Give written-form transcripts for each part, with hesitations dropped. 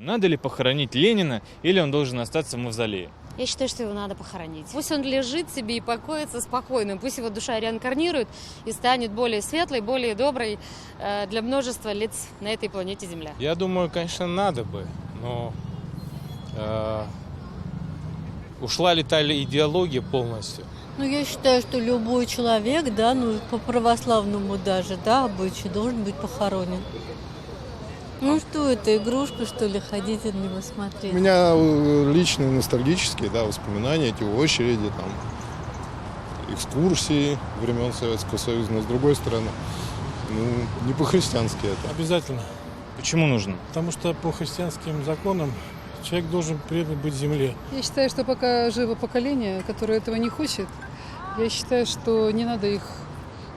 Надо ли похоронить Ленина или он должен остаться в мавзолее? Я считаю, что его надо похоронить. Пусть он лежит себе и покоится спокойно. Пусть его душа реинкарнирует и станет более светлой, более доброй для множества лиц на этой планете Земля. Я думаю, конечно, надо бы, но ушла ли та идеология полностью? Ну, я считаю, что любой человек, да, ну, по православному даже, да, обычаю, должен быть похоронен. Ну, что это, игрушка, что ли, ходить на него смотреть? У меня личные ностальгические, да, воспоминания, эти очереди, там, экскурсии времен Советского Союза, но с другой стороны, ну, не по-христиански это. Обязательно. Почему нужно? Потому что по христианским законам человек должен предан быть земле. Я считаю, что пока живо поколение, которое этого не хочет, я считаю, что не надо их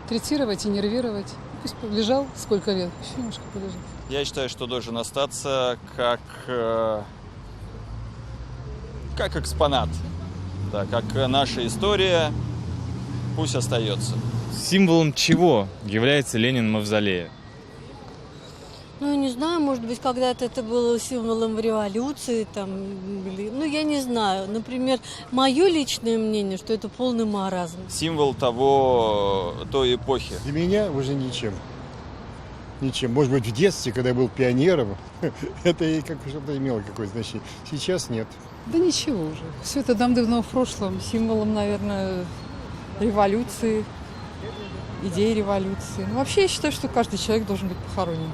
третировать и нервировать. Пусть лежал сколько лет, еще немножко полежит. Я считаю, что должен остаться как экспонат, да, как наша история, пусть остается. Символом чего является Ленин в мавзолее? Ну, не знаю, может быть, когда-то это было символом революции, там, или, ну, я не знаю. Например, мое личное мнение, что это полный маразм. Символ той эпохи. Для меня уже ничем. Ничем. Может быть, в детстве, когда я был пионером, это и как что-то имело какое-то значение. Сейчас нет. Да ничего уже. Все это давно в прошлом. Символом, наверное, революции, идеи революции. Ну, вообще, я считаю, что каждый человек должен быть похоронен,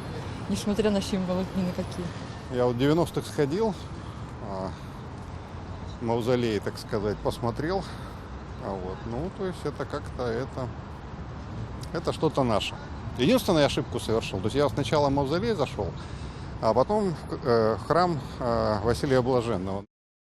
несмотря на символы ни на какие. Я вот в 90-х сходил, мавзолей, так сказать, посмотрел. Вот. Ну, то есть это как-то это что-то наше. Единственную ошибку совершил. То есть я сначала в мавзолей зашел, а потом в храм Василия Блаженного.